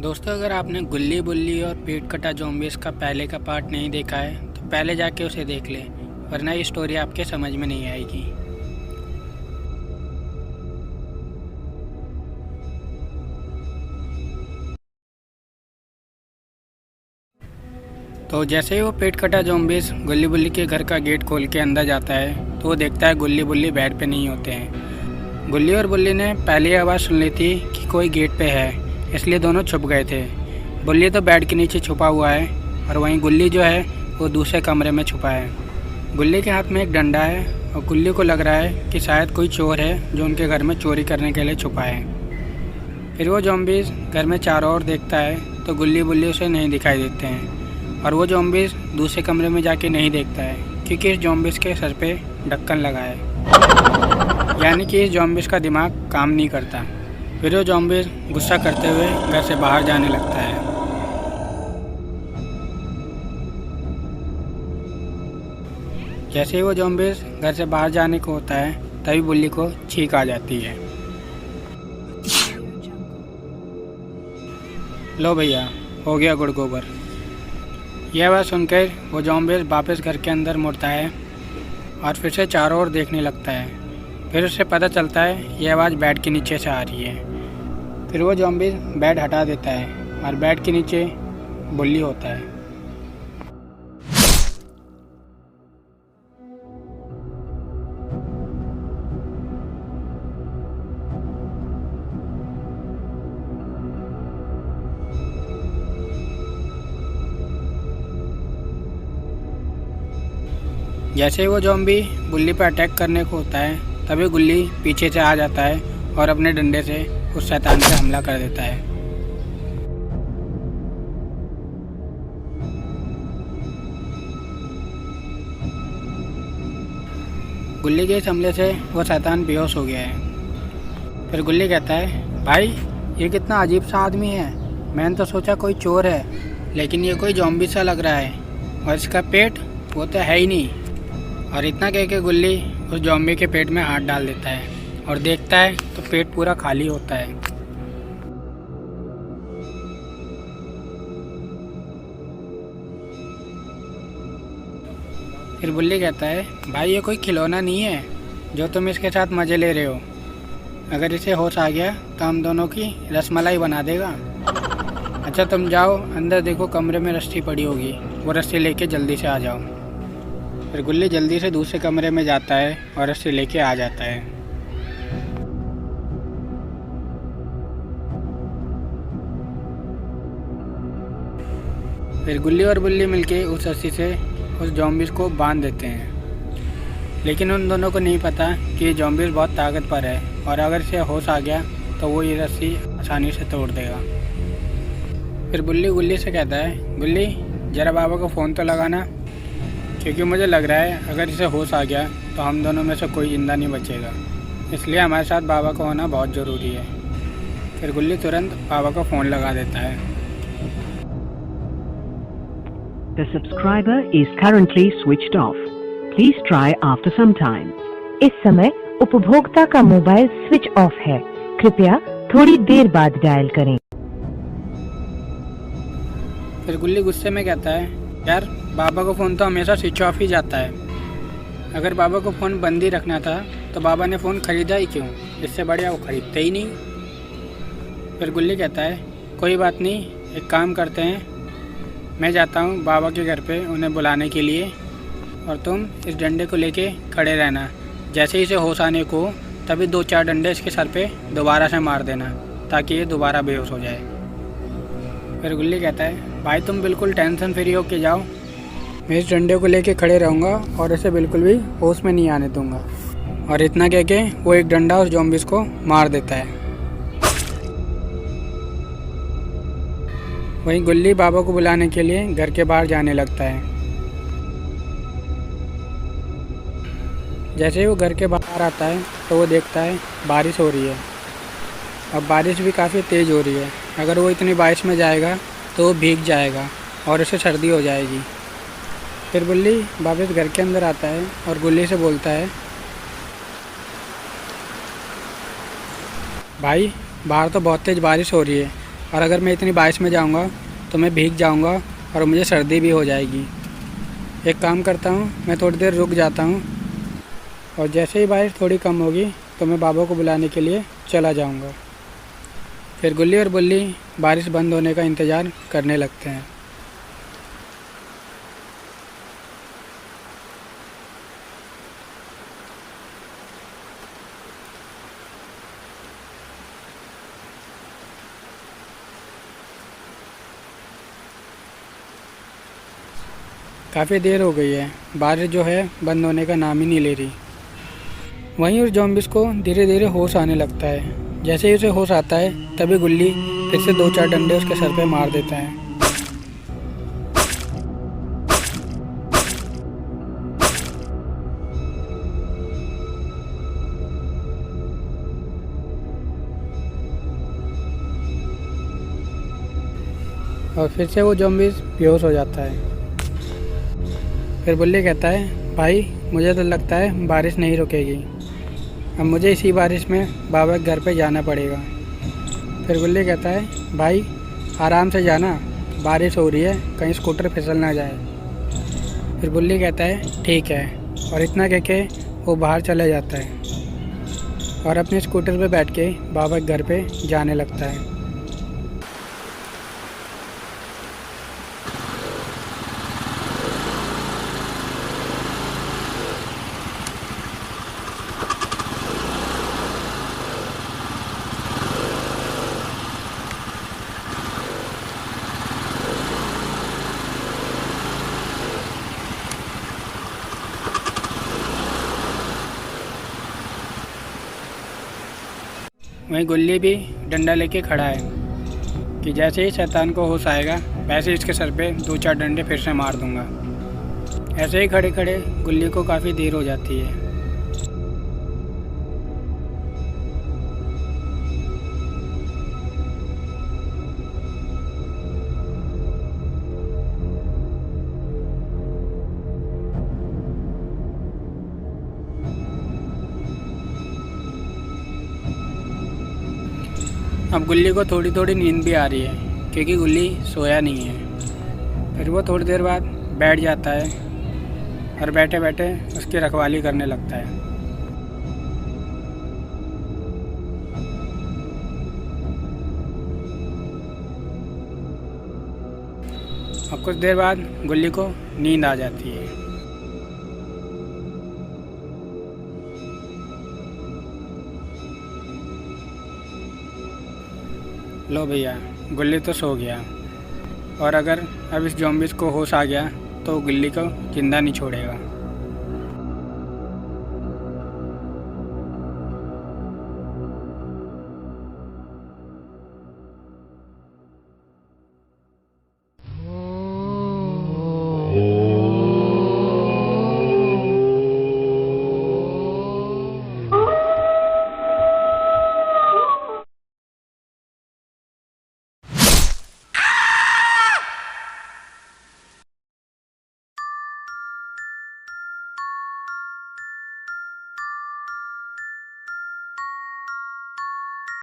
दोस्तों, अगर आपने गुल्ली बुल्ली और पेट कटा ज़ॉम्बीज़ का पहले का पार्ट नहीं देखा है तो पहले जाके उसे देख लें, वरना ये स्टोरी आपके समझ में नहीं आएगी। तो जैसे ही वो पेट कटा ज़ॉम्बीज़ गुल्ली बुल्ली के घर का गेट खोल के अंदर जाता है तो वो देखता है गुल्ली बुल्ली बेड पे नहीं होते हैं। गुल्ली और बुल्ली ने पहली आवाज़ सुन ली थी कि कोई गेट पे है, इसलिए दोनों छुप गए थे। बुल्ली तो बेड के नीचे छुपा हुआ है और वहीं गुल्ली जो है वो दूसरे कमरे में छुपा है। गुल्ली के हाथ में एक डंडा है और गुल्ली को लग रहा है कि शायद कोई चोर है जो उनके घर में चोरी करने के लिए छुपा है। फिर वो ज़ॉम्बीज़ घर में चारों ओर देखता है तो गुल्ली बुल्ली उसे नहीं दिखाई देते हैं और वो ज़ॉम्बीज़ दूसरे कमरे में जाके नहीं देखता है क्योंकि इस ज़ॉम्बीज़ के सर पे ढक्कन लगा है, यानी कि इस ज़ॉम्बीज़ का दिमाग काम नहीं करता। फिर वो ज़ॉम्बीज़ गुस्सा करते हुए घर से बाहर जाने लगता है। जैसे ही वो ज़ॉम्बीज़ घर से बाहर जाने को होता है तभी बुल्ली को छींक आ जाती है। लो भैया, हो गया गुड़ गोबर। यह बात सुनकर वो ज़ॉम्बीज़ वापस घर के अंदर मुड़ता है और फिर से चारों ओर देखने लगता है। फिर उसे पता चलता है यह आवाज़ बेड के नीचे से आ रही है। फिर वो ज़ॉम्बीज़ बेड हटा देता है और बेड के नीचे बुल्ली होता है। जैसे ही वो ज़ॉम्बी बुल्ली पर अटैक करने को होता है तभी गुल्ली पीछे से आ जाता है और अपने डंडे से उस शैतान पे हमला कर देता है। गुल्ली के इस हमले से वो शैतान बेहोश हो गया है। फिर गुल्ली कहता है, भाई ये कितना अजीब सा आदमी है, मैंने तो सोचा कोई चोर है, लेकिन ये कोई ज़ॉम्बी सा लग रहा है और इसका पेट वो तो है ही नहीं। और इतना कह के गुल्ली उस ज़ॉम्बी के पेट में हाथ डाल देता है और देखता है तो पेट पूरा खाली होता है। फिर बुल्ली कहता है, भाई ये कोई खिलौना नहीं है जो तुम इसके साथ मज़े ले रहे हो। अगर इसे होश आ गया तो हम दोनों की रसमलाई बना देगा। अच्छा तुम जाओ अंदर, देखो कमरे में रस्सी पड़ी होगी, वो रस्सी लेके जल्दी से आ जाओ। फिर गुल्ली जल्दी से दूसरे कमरे में जाता है और रस्सी लेके आ जाता है। फिर गुल्ली और बुल्ली मिलके उस रस्सी से उस ज़ॉम्बीज़ को बांध देते हैं, लेकिन उन दोनों को नहीं पता कि ये ज़ॉम्बीज़ बहुत ताकतवर है और अगर इसे होश आ गया तो वो ये रस्सी आसानी से तोड़ देगा। फिर बुल्ली गुल्ली से कहता है, गुल्ली ज़रा बाबा को फ़ोन तो लगाना, क्योंकि मुझे लग रहा है अगर इसे होश आ गया तो हम दोनों में से कोई ज़िंदा नहीं बचेगा, इसलिए हमारे साथ बाबा का होना बहुत ज़रूरी है। फिर गुल्ली तुरंत बाबा को फ़ोन लगा देता है। The subscriber is currently switched off. Please try after some time. इस समय उपभोक्ता का मोबाइल स्विच ऑफ है, कृपया थोड़ी देर बाद डायल करें। फिर गुल्ली गुस्से में कहता है, यार बाबा को फ़ोन तो हमेशा स्विच ऑफ ही जाता है। अगर बाबा को फ़ोन बंद ही रखना था तो बाबा ने फ़ोन ख़रीदा ही क्यों, इससे बढ़िया वो ख़रीदते ही नहीं। फिर गुल्ली कहता है, कोई बात नहीं, एक काम करते हैं, मैं जाता हूँ बाबा के घर पे उन्हें बुलाने के लिए और तुम इस डंडे को लेके खड़े रहना। जैसे ही इसे होश आने को तभी 2-4 डंडे इसके सर पे दोबारा से मार देना ताकि ये दोबारा बेहोश हो जाए। फिर गुल्ली कहता है, भाई तुम बिल्कुल टेंशन फ्री होके जाओ, मैं इस डंडे को लेके खड़े रहूँगा और इसे बिल्कुल भी होश में नहीं आने दूँगा। और इतना कह के वो एक डंडा उस ज़ॉम्बीज़ को मार देता है। वहीं गुल्ली बाबा को बुलाने के लिए घर के बाहर जाने लगता है। जैसे ही वो घर के बाहर आता है तो वो देखता है बारिश हो रही है। अब बारिश भी काफ़ी तेज़ हो रही है, अगर वो इतनी बारिश में जाएगा तो वो भीग जाएगा और उसे सर्दी हो जाएगी। फिर बुल्ली वापस घर के अंदर आता है और गुल्ली से बोलता है, भाई बाहर तो बहुत तेज़ बारिश हो रही है, और अगर मैं इतनी बारिश में जाऊंगा तो मैं भीग जाऊंगा और मुझे सर्दी भी हो जाएगी। एक काम करता हूँ, मैं थोड़ी देर रुक जाता हूँ और जैसे ही बारिश थोड़ी कम होगी तो मैं बाबा को बुलाने के लिए चला जाऊंगा। फिर गुल्ली और बुल्ली बारिश बंद होने का इंतज़ार करने लगते हैं। काफ़ी देर हो गई है, बारिश जो है बंद होने का नाम ही नहीं ले रही। वहीं उस ज़ॉम्बिस को धीरे धीरे होश आने लगता है। जैसे ही उसे होश आता है तभी गुल्ली फिर से 2-4 डंडे उसके सर पे मार देता है। और फिर से वो ज़ॉम्बिस बेहोश हो जाता है। फिर बुल्ली कहता है, भाई मुझे तो लगता है बारिश नहीं रुकेगी, अब मुझे इसी बारिश में बाबा के घर पे जाना पड़ेगा। फिर गुल्ली कहता है, भाई आराम से जाना, बारिश हो रही है, कहीं स्कूटर फिसल ना जाए। फिर बुल्ली कहता है ठीक है, और इतना कह के वो बाहर चला जाता है और अपने स्कूटर पे बैठ के बाबा के घर पे जाने लगता है। वहीं गुल्ली भी डंडा लेके खड़ा है कि जैसे ही शैतान को होश आएगा वैसे ही इसके सर पे 2-4 डंडे फिर से मार दूंगा। ऐसे ही खड़े खड़े गुल्ली को काफ़ी देर हो जाती है। अब गुल्ली को थोड़ी थोड़ी नींद भी आ रही है क्योंकि गुल्ली सोया नहीं है। फिर वो थोड़ी देर बाद बैठ जाता है और बैठे बैठे उसकी रखवाली करने लगता है। और कुछ देर बाद गुल्ली को नींद आ जाती है। लो भैया, गुल्ली तो सो गया, और अगर अब इस ज़ॉम्बिस को होश आ गया तो गुल्ली को जिंदा नहीं छोड़ेगा।